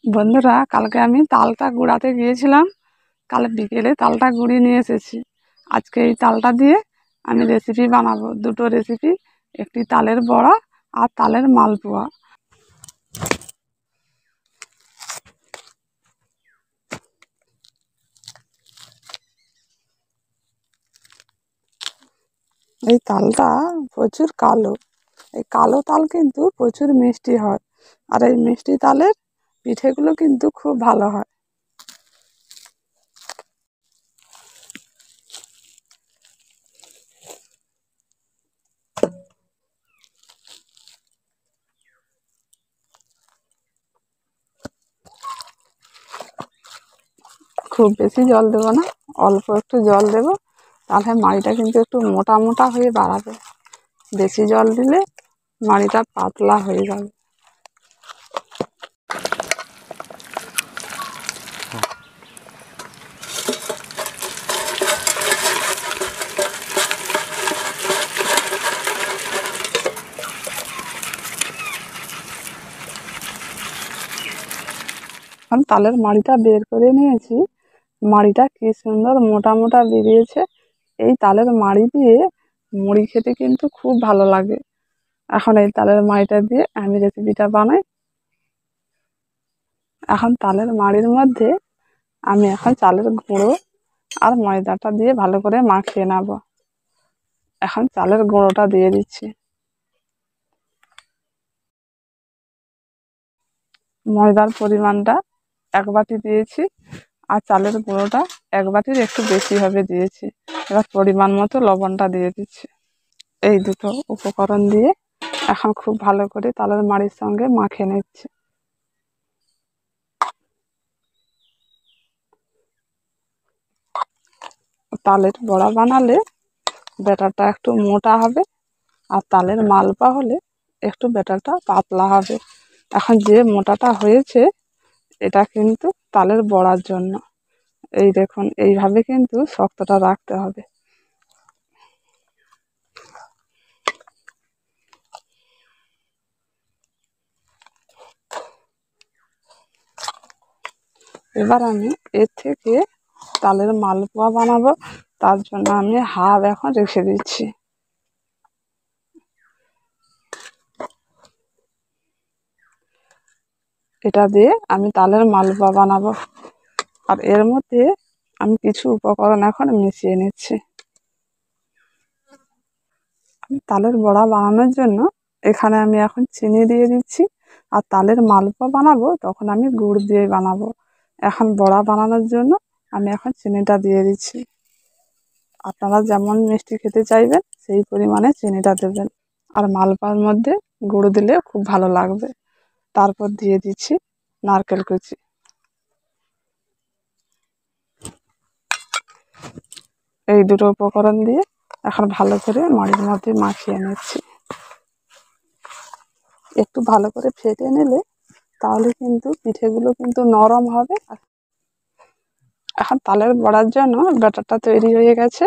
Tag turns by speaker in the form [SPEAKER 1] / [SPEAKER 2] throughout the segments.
[SPEAKER 1] বন্ধুরা, কালকে আমি তালটা গুঁড়াতে গিয়েছিলাম। কাল বিকেলে তালটা গুঁড়িয়ে নিয়ে এসেছি। আজকে এই তালটা দিয়ে আমি রেসিপি বানাবো, দুটো রেসিপি। একটি তালের বড়া আর তালের মালপোয়া। এই তালটা প্রচুর কালো। এই কালো তাল কিন্তু প্রচুর মিষ্টি হয়, আর এই মিষ্টি তালের পিঠেগুলো কিন্তু খুব ভালো হয়। খুব বেশি জল দেবো না, অল্প একটু জল দেবো, তাহলে মাড়িটা কিন্তু একটু মোটা মোটা হয়ে বাড়াবে। বেশি জল দিলে মাড়িটা পাতলা হয়ে যাবে। আমি তালের মাড়িটা বের করে নিয়েছি। মাড়িটা কি সুন্দর মোটা মোটা বেরিয়েছে। এই তালের মাড়ি দিয়ে মুড়ি খেতে কিন্তু খুব ভালো লাগে। এখন এই তালের মাড়িটা দিয়ে আমি রেসিপিটা বানাই। এখন তালের মাড়ির মধ্যে আমি এখন চালের গুঁড়ো আর ময়দাটা দিয়ে ভালো করে মাখিয়ে নেব। এখন চালের গুঁড়োটা দিয়ে দিচ্ছি। ময়দার পরিমাণটা 1 বাটি দিয়েছি, আর চালের গুঁড়োটা 1 বাটির একটু বেশি হবে দিয়েছি। এবার পরিমাণ মতো লবণটা দিয়ে দিচ্ছি। এই দুটো উপকরণ দিয়ে এখন খুব ভালো করে তালের মাড়ির সঙ্গে মাখিয়ে নিচ্ছি। তালের বড়া বানালে ব্যাটারটা একটু মোটা হবে, আর তালের মালপা হলে একটু ব্যাটারটা পাতলা হবে। এখন যে মোটাটা হয়েছে এটা কিন্তু তালের বড়ার জন্য। এই দেখুন, এইভাবে কিন্তু শক্তটা রাখতে হবে। এবার আমি এর থেকে তালের মালপোয়া বানাবো, তার জন্য আমি হাফ এখন রেখে দিচ্ছি। এটা দিয়ে আমি তালের মালপোয়া বানাবো, আর এর মধ্যে আমি কিছু উপকরণ এখন মিশিয়ে নিচ্ছি। আমি তালের বড়া বানানোর জন্য এখানে আমি এখন চিনি দিয়ে দিচ্ছি, আর তালের মালপোয়া বানাবো তখন আমি গুড় দিয়ে বানাবো। এখন বড়া বানানোর জন্য আমি এখন চিনিটা দিয়ে দিচ্ছি। আপনারা যেমন মিষ্টি খেতে চাইবেন সেই পরিমাণে চিনিটা দেবেন, আর মালপোয়ার মধ্যে গুড় দিলে খুব ভালো লাগবে। তারপর দিয়ে দিচ্ছি নারকেল কুচি। এই দুটো উপকরণ দিয়ে এখন ভালো করে মাড়ির মধ্যে মাখিয়ে নিচ্ছি। একটু ভালো করে ফেটে নিলে তাহলে কিন্তু পিঠেগুলো কিন্তু নরম হবে। এখন তালের বড়ার জন্য ব্যাটারটা তৈরি হয়ে গেছে।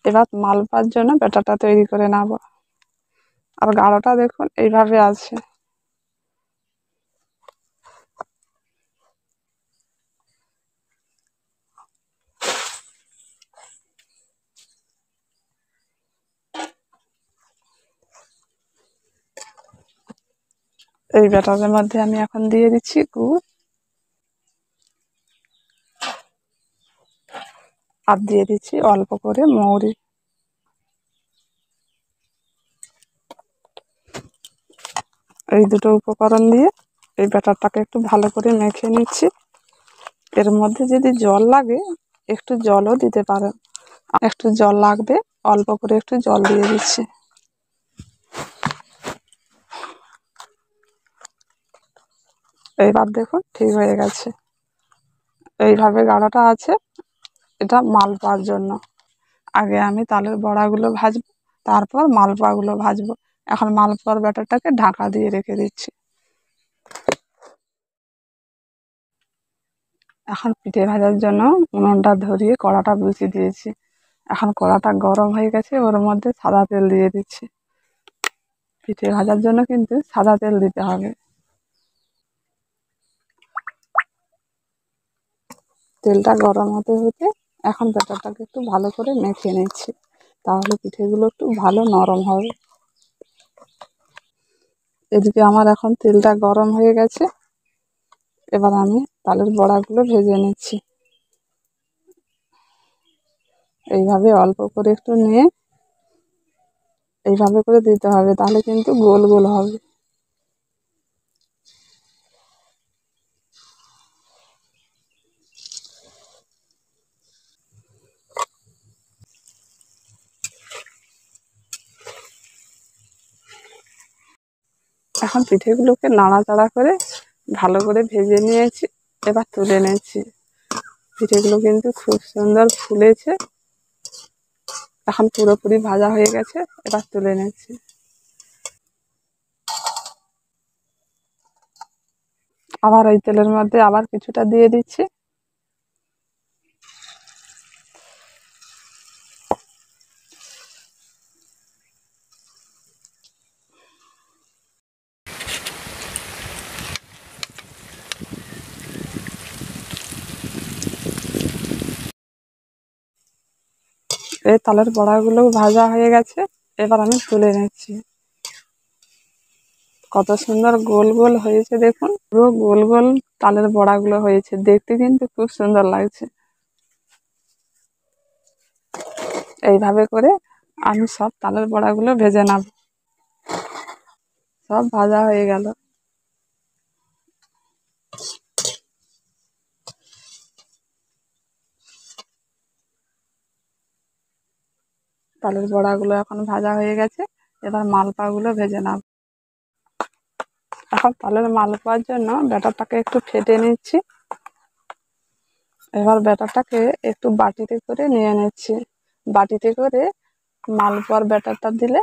[SPEAKER 1] এবার মালপার জন্য ব্যাটারটা তৈরি করে নেব। আর গাঢ়টা দেখুন এইভাবে আছে। এই ব্যাটারের মধ্যে আমি এখন দিয়ে দিচ্ছি গুড়, আর দিয়ে দিচ্ছি অল্প করে মৌরি। এই দুটো উপকরণ দিয়ে এই ব্যাটারটাকে একটু ভালো করে মেখে নিচ্ছি। এর মধ্যে যদি জল লাগে একটু জলও দিতে পারেন। একটু জল লাগবে, অল্প করে একটু জল দিয়ে দিচ্ছি। এইবার দেখুন ঠিক হয়ে গেছে। এইভাবে গাঢ়টা আছে। এটা মালপোয়ার জন্য। আগে আমি তালের বড়াগুলো ভাজবো, তারপর মালপোয়াগুলো ভাজবো। এখন মালপোয়ার ব্যাটারটাকে ঢাকা দিয়ে রেখে দিচ্ছি। এখন পিঠে ভাজার জন্য উনুনটা ধরিয়ে কড়াটা বসিয়ে দিয়েছি। এখন কড়াটা গরম হয়ে গেছে, ওর মধ্যে সাদা তেল দিয়ে দিচ্ছি। পিঠে ভাজার জন্য কিন্তু সাদা তেল দিতে হবে। তেলটা গরম হতে হতে এখন ব্যাটারটাকে একটু ভালো করে মেখে নিচ্ছি, তাহলে পিঠেগুলো একটু ভালো নরম হবে। এদিকে আমার এখন তেলটা গরম হয়ে গেছে, এবার আমি তালের বড়াগুলো ভেজে নিচ্ছি। এইভাবে অল্প করে একটু নিয়ে এইভাবে করে দিতে হবে, তাহলে কিন্তু গোল গোল হবে। এখন পিঠেগুলোকে নাড়াচাড়া করে ভালো করে ভেজে নিয়েছি, এবার তুলে নিয়েছি। পিঠেগুলো কিন্তু খুব সুন্দর ফুলেছে, এখন পুরোপুরি ভাজা হয়ে গেছে, এবার তুলে নিয়েছি। আবার ওই তেলের মধ্যে আবার কিছুটা দিয়ে দিচ্ছি। এই তালের বড়াগুলো ভাজা হয়ে গেছে, এবার আমি তুলে নিচ্ছি। কত সুন্দর গোল গোল হয়েছে দেখুন, পুরো গোল গোল তালের বড়াগুলো হয়েছে, দেখতে কিন্তু খুব সুন্দর লাগছে। এইভাবে করে আমি সব তালের বড়াগুলো ভেজে নেব। সব ভাজা হয়ে গেল। তালের বড়াগুলো এখন ভাজা হয়ে গেছে, এবার মালপাগুলো ভেজে নেব। এখন তালের মালপোয়ার জন্য ব্যাটারটাকে একটু ফেটে নিচ্ছি। এবার ব্যাটারটাকে একটু বাটিতে করে নিয়ে নিচ্ছি। বাটিতে করে মালপোয়ার ব্যাটারটা দিলে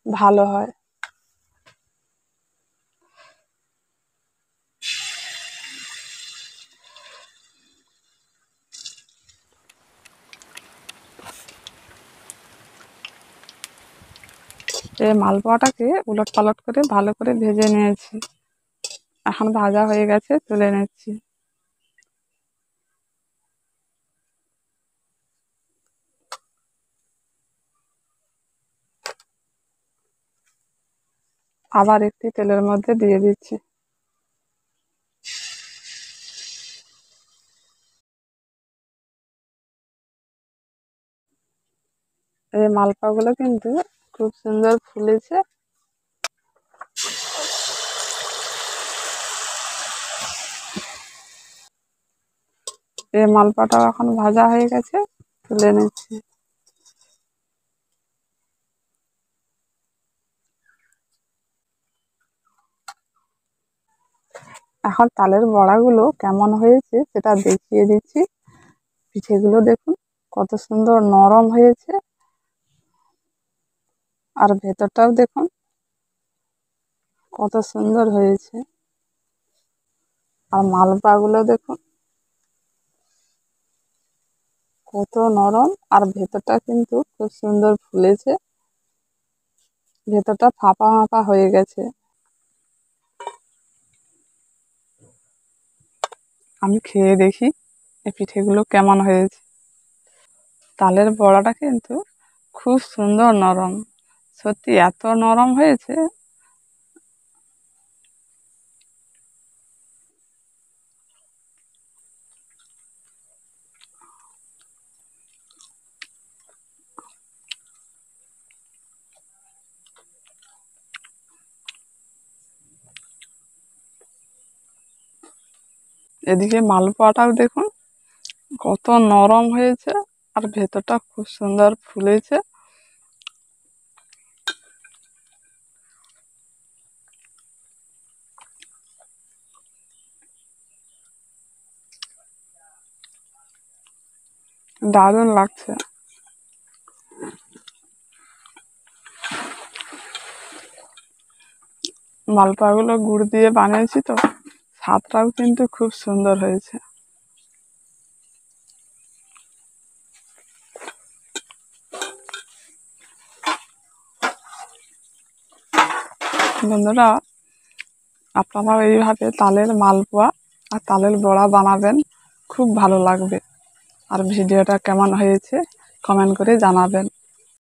[SPEAKER 1] ভালো হয়। এই মালপোয়াটাকে উলট পালট করে ভালো করে ভেজে নিয়েছি, এখন ভাজা হয়ে গেছে, তুলে নিচ্ছি। আবার একটি তেলের মধ্যে দিয়ে দিচ্ছি। এই মালপোয়াগুলো কিন্তু খুব সুন্দর ফুলেছে। এই মালপোয়াটাও এখন ভাজা হয়ে গেছে, তুলে নিচ্ছি। এখন তালের বড়াগুলো কেমন হয়েছে সেটা দেখিয়ে দিচ্ছি। পিঠেগুলো দেখুন কত সুন্দর নরম হয়েছে, আর ভেতরটাও দেখুন কত সুন্দর হয়েছে। আর মালপোয়াগুলো দেখুন কত নরম, আর ভেতরটা কিন্তু খুব সুন্দর ফুলেছে, ভেতরটা ফাঁপা ফাঁপা হয়ে গেছে। আমি খেয়ে দেখি এই পিঠেগুলো কেমন হয়েছে। তালের বড়াটা কিন্তু খুব সুন্দর নরম, সত্যি এত নরম হয়েছে। এদিকে মালপোয়াটাও দেখুন কত নরম হয়েছে, আর ভেতরটা খুব সুন্দর ফুলেছে। দারুণ লাগছে। মালপোয়াগুলো গুড় দিয়ে বানিয়েছি তো, স্বাদটাও কিন্তু খুব সুন্দর হয়েছে। বন্ধুরা, আপনারাও এইভাবে তালের মালপোয়া আর তালের বড়া বানাবেন, খুব ভালো লাগবে। আর ভিডিওটা কেমন হয়েছে কমেন্ট করে জানাবেন।